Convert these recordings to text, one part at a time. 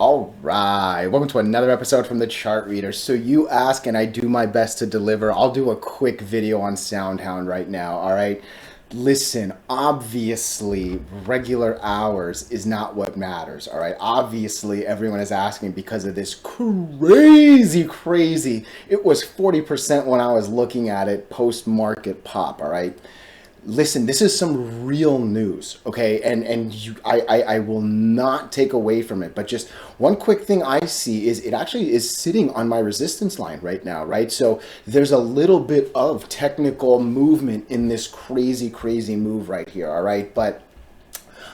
All right, welcome to another episode from the Chart Reader. So you ask and I do my best to deliver. I'll do a quick video on SoundHound right now, all right? Listen, obviously, regular hours is not what matters, all right? Obviously, everyone is asking because of this crazy. It was 40% when I was looking at it post-market pop, all right? Listen, this is some real news, okay? I will not take away from it, but just one quick thing I see is it actually is sitting on my resistance line right now, right? So there's a little bit of technical movement in this crazy move right here, all right? But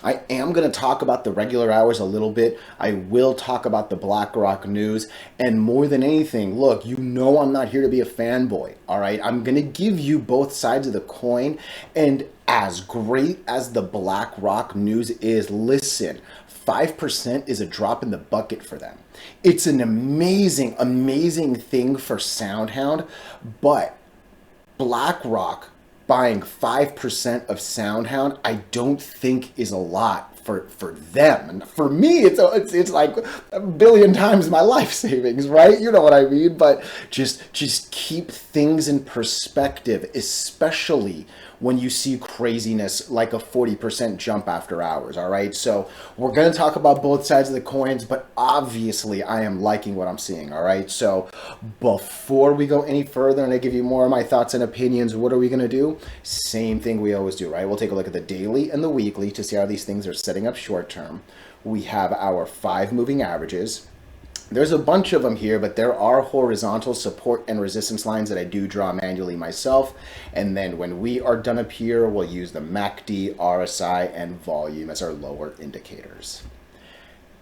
I am going to talk about the regular hours a little bit. I will talk about the BlackRock news. And more than anything, look, you know I'm not here to be a fanboy, all right? I'm going to give you both sides of the coin. And as great as the BlackRock news is, listen, 5% is a drop in the bucket for them. It's an amazing thing for SoundHound, but BlackRock buying 5% of SoundHound, I don't think is a lot for them. And for me, it's like a billion times my life savings, right? You know what I mean? But just keep things in perspective, especially when you see craziness like a 40% jump after hours, all right? So we're going to talk about both sides of the coins, but obviously I am liking what I'm seeing, all right? So before we go any further and I give you more of my thoughts and opinions, what are we going to do? Same thing we always do, right? We'll take a look at the daily and the weekly to see how these things are setting up short term. We have our 5 moving averages. There's a bunch of them here, but there are horizontal support and resistance lines that I do draw manually myself. And then when we are done up here, we'll use the MACD, RSI, and volume as our lower indicators.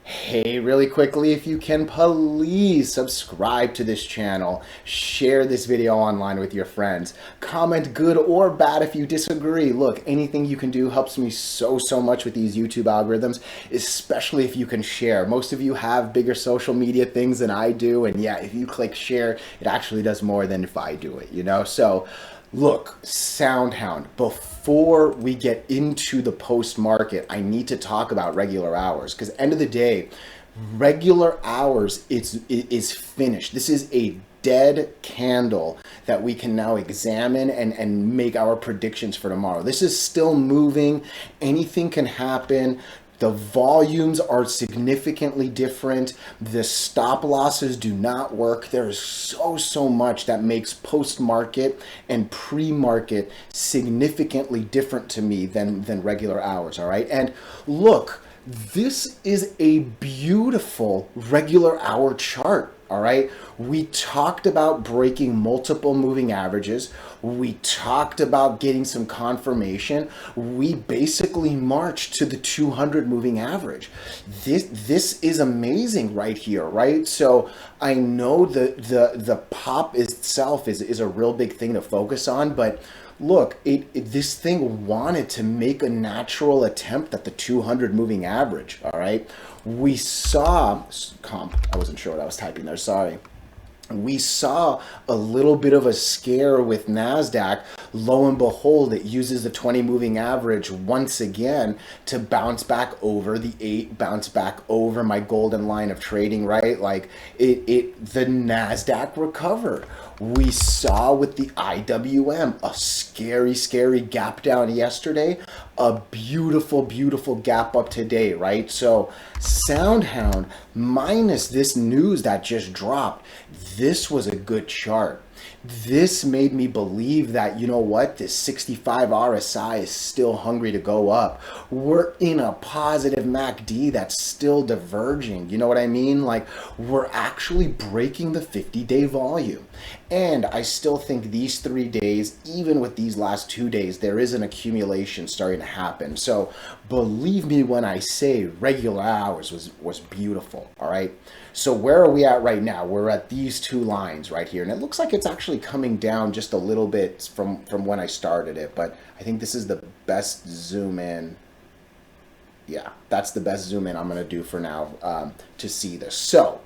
Hey, really quickly, if you can, please subscribe to this channel, share this video online with your friends, comment good or bad if you disagree. Look, anything you can do helps me so much with these YouTube algorithms, especially if you can share. Most of you have bigger social media things than I do, and yeah, if you click share, it actually does more than if I do it, you know? So look, SoundHound, before we get into the post market, I need to talk about regular hours because end of the day, regular hours is finished. This is a dead candle that we can now examine and make our predictions for tomorrow. This is still moving. Anything can happen. The volumes are significantly different. The stop losses do not work. There is so much that makes post-market and pre-market significantly different to me than regular hours, all right? And look, this is a beautiful regular hour chart, all right? We talked about breaking multiple moving averages. We talked about getting some confirmation. We basically marched to the 200 moving average. This is amazing right here, right? So I know the pop itself is a real big thing to focus on, but look, this thing wanted to make a natural attempt at the 200 moving average, all right? We saw, I wasn't sure what I was typing there, sorry. We saw a little bit of a scare with NASDAQ. Lo and behold, it uses the 20 moving average once again to bounce back over the 8, bounce back over my golden line of trading, right? Like the NASDAQ recovered. We saw with the IWM a scary gap down yesterday, a beautiful gap up today, right? So SoundHound, minus this news that just dropped, this was a good chart. This made me believe that, you know what, this 65 RSI is still hungry to go up. We're in a positive MACD that's still diverging. You know what I mean? Like, we're actually breaking the 50-day volume. And I still think these 3 days, even with these last 2 days, there is an accumulation starting to happen. So believe me when I say regular hours was beautiful, all right? So where are we at right now? We're at these 2 lines right here. And it looks like it's actually coming down just a little bit from when I started it. But I think this is the best zoom in. Yeah, that's the best zoom in I'm going to do for now to see this. So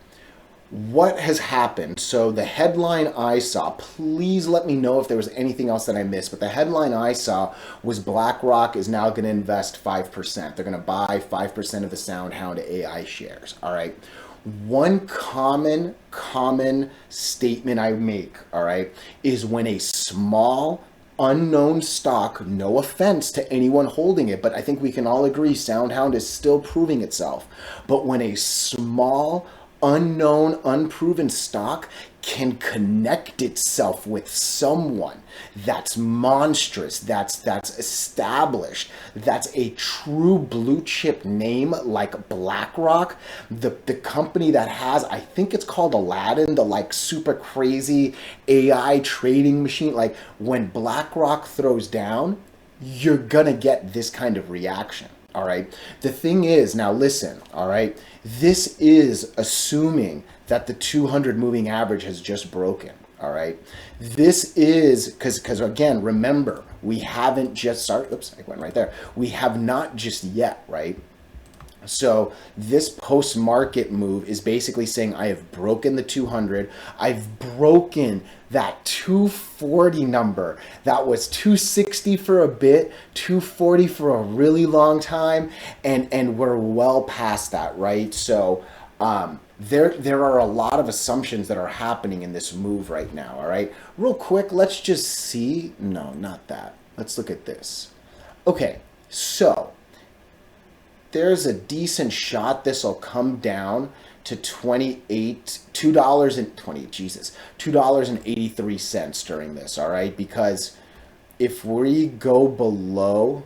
what has happened? So the headline I saw, please let me know if there was anything else that I missed, but the headline I saw was BlackRock is now going to invest 5%. They're going to buy 5% of the SoundHound AI shares. All right. One common statement I make, all right, is when a small unknown stock, no offense to anyone holding it, but I think we can all agree SoundHound is still proving itself. But when a small, unknown, unproven stock can connect itself with someone that's monstrous, that's established, that's a true blue chip name like BlackRock, the company that has, I think it's called Aladdin, the like super crazy AI trading machine. Like when BlackRock throws down, you're gonna get this kind of reaction. All right. The thing is, now listen, all right, this is assuming that the 200 moving average has just broken. All right. This is because again, remember, we haven't just started. Oops, I went right there. We have not just yet. Right. So this post-market move is basically saying I have broken the 200. I've broken that 240 number. That was 260 for a bit, 240 for a really long time, and we're well past that, right? So there are a lot of assumptions that are happening in this move right now, all right? Real quick, let's just see. No, not that. Let's look at this. Okay, so there's a decent shot this will come down to $2.83 during this, all right? Because if we go below,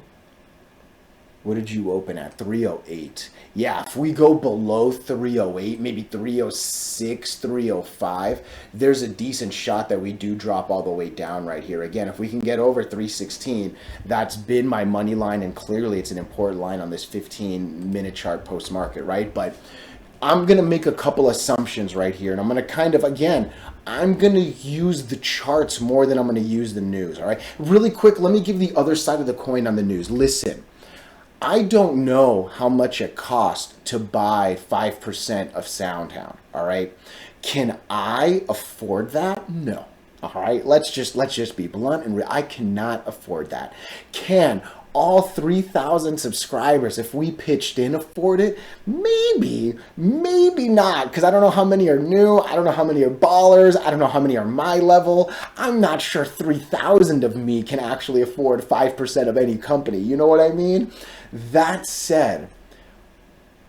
what did you open at? 308. Yeah, if we go below 308, maybe 306, 305, there's a decent shot that we do drop all the way down right here. Again, if we can get over 316, that's been my money line, and clearly it's an important line on this 15-minute chart post-market, right? But I'm going to make a couple assumptions right here, and I'm going to kind of, again, I'm going to use the charts more than I'm going to use the news, all right? Really quick, let me give the other side of the coin on the news. Listen. I don't know how much it costs to buy 5% of SoundHound, all right? Can I afford that? No. All right, let's just be blunt and I cannot afford that. Can all 3,000 subscribers, if we pitched in, afford it? Maybe, maybe not, because I don't know how many are new. I don't know how many are ballers. I don't know how many are my level. I'm not sure 3,000 of me can actually afford 5% of any company. You know what I mean? That said,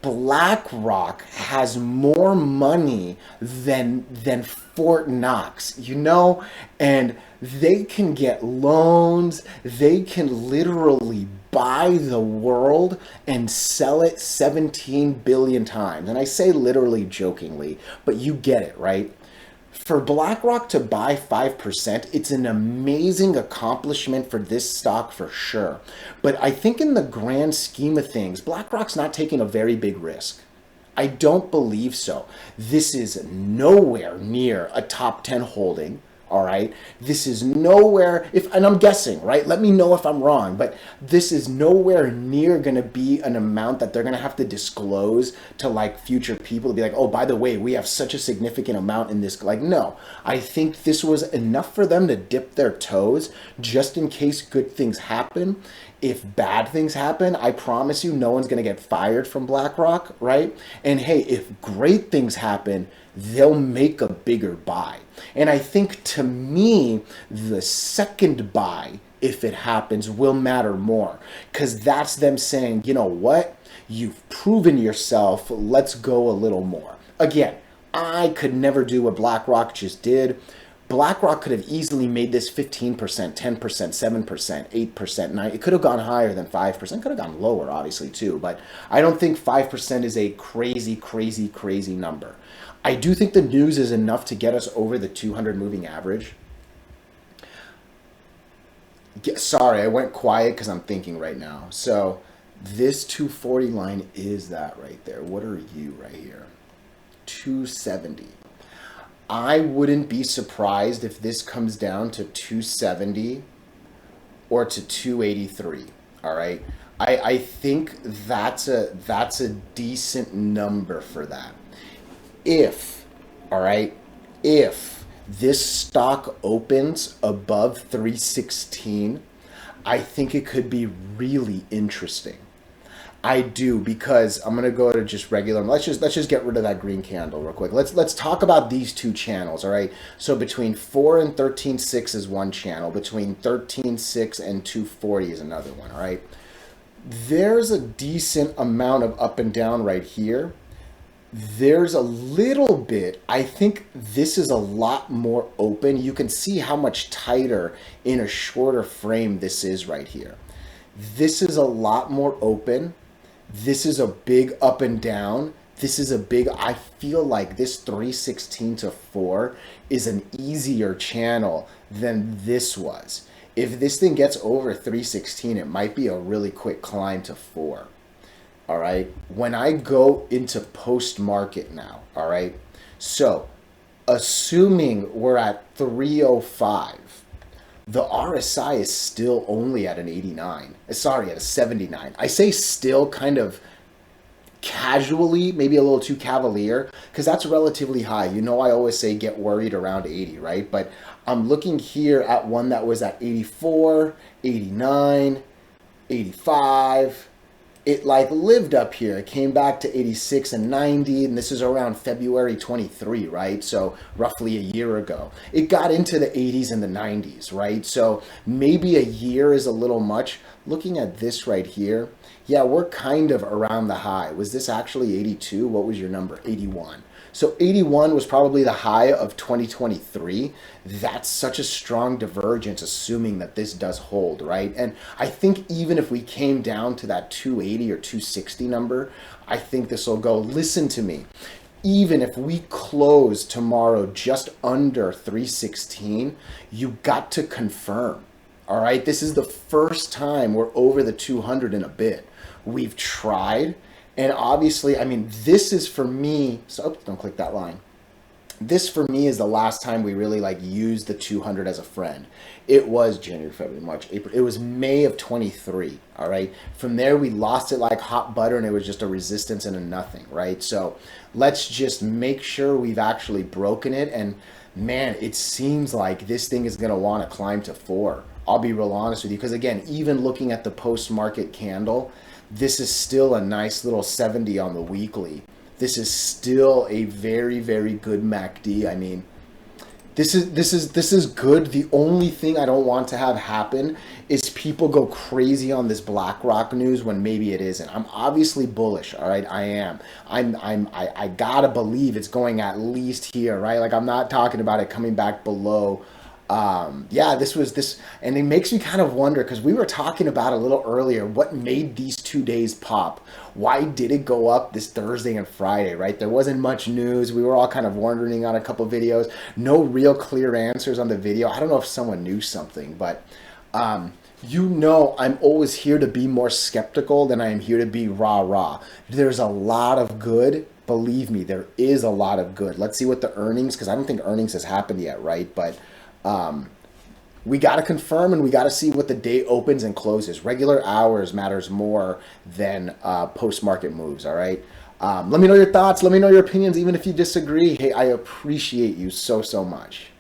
BlackRock has more money than Fort Knox, you know, and they can get loans. They can literally buy the world and sell it 17 billion times. And I say literally jokingly, but you get it, right? For BlackRock to buy 5%, it's an amazing accomplishment for this stock for sure. But I think in the grand scheme of things, BlackRock's not taking a very big risk. I don't believe so. This is nowhere near a top 10 holding. All right. This is nowhere, and I'm guessing, right? Let me know if I'm wrong, but this is nowhere near going to be an amount that they're going to have to disclose to like future people to be like, oh, by the way, we have such a significant amount in this. Like, no, I think this was enough for them to dip their toes just in case good things happen. If bad things happen, I promise you, no one's going to get fired from BlackRock, right? And hey, if great things happen, they'll make a bigger buy. And I think to me, the second buy, if it happens, will matter more, because that's them saying, you know what, you've proven yourself, let's go a little more. Again, I could never do what BlackRock just did. BlackRock could have easily made this 15%, 10%, 7%, 8%, 9%. It could have gone higher than 5%. Could have gone lower, obviously, too. But I don't think 5% is a crazy, crazy, crazy number. I do think the news is enough to get us over the 200 moving average. Sorry, I went quiet because I'm thinking right now. So this 240 line is that right there. What are you right here? 270. I wouldn't be surprised if this comes down to 270 or to 283. All right. I think that's a decent number for that. If all right, if this stock opens above 316, I think it could be really interesting. I do, because I'm gonna go to just regular. Let's just get rid of that green candle real quick. Let's talk about these two channels. All right. So between 4 and 13.6 is one channel. Between 13.6 and 240 is another one. All right. There's a decent amount of up and down right here. There's a little bit. I think this is a lot more open. You can see how much tighter in a shorter frame this is right here. This is a lot more open. This is a big up and down. This is a big, I feel like this 316 to 4 is an easier channel than this was. If this thing gets over 316, it might be a really quick climb to 4. All right. When I go into post market now, all right. So assuming we're at 305, the RSI is still only at an 89. Sorry, at a 79. I say still kind of casually, maybe a little too cavalier, because that's relatively high. You know, I always say get worried around 80, right? But I'm looking here at one that was at 84, 89, 85. It like lived up here. It came back to 86 and 90, and this is around February 23, right? So roughly a year ago. It got into the 80s and the 90s, right? So maybe a year is a little much. Looking at this right here, yeah, we're kind of around the high. Was this actually 82? What was your number? 81. So 81 was probably the high of 2023. That's such a strong divergence, assuming that this does hold, right? And I think even if we came down to that 280 or 260 number, I think this will go. Listen to me. Even if we close tomorrow just under 316, you got to confirm. All right, this is the first time we're over the 200 in a bit. We've tried. And obviously, I mean, this is for me, so oops, don't click that line. This for me is the last time we really like used the 200 as a friend. It was January, February, March, April. It was May of 23, all right? From there, we lost it like hot butter, and it was just a resistance and a nothing, right? So let's just make sure we've actually broken it. And man, it seems like this thing is gonna wanna climb to 4. I'll be real honest with you, because again, even looking at the post-market candle, this is still a nice little 70 on the weekly. This is still a very, very good MACD. I mean, this is good. The only thing I don't want to have happen is people go crazy on this BlackRock news when maybe it isn't. I'm obviously bullish, all right? I am. I gotta believe it's going at least here, right? Like, I'm not talking about it coming back below. Yeah, this, and it makes me kind of wonder, because we were talking about a little earlier, what made these 2 days pop? Why did it go up this Thursday and Friday, right? There wasn't much news. We were all kind of wondering on a couple videos. No real clear answers on the video. I don't know if someone knew something, but you know, I'm always here to be more skeptical than I am here to be rah-rah. There's a lot of good. Believe me, there is a lot of good. Let's see what the earnings, because I don't think earnings has happened yet, right? But we got to confirm, and we got to see what the day opens and closes. Regular hours matters more than post-market moves, all right? Let me know your thoughts. Let me know your opinions, even if you disagree. Hey, I appreciate you so, so much.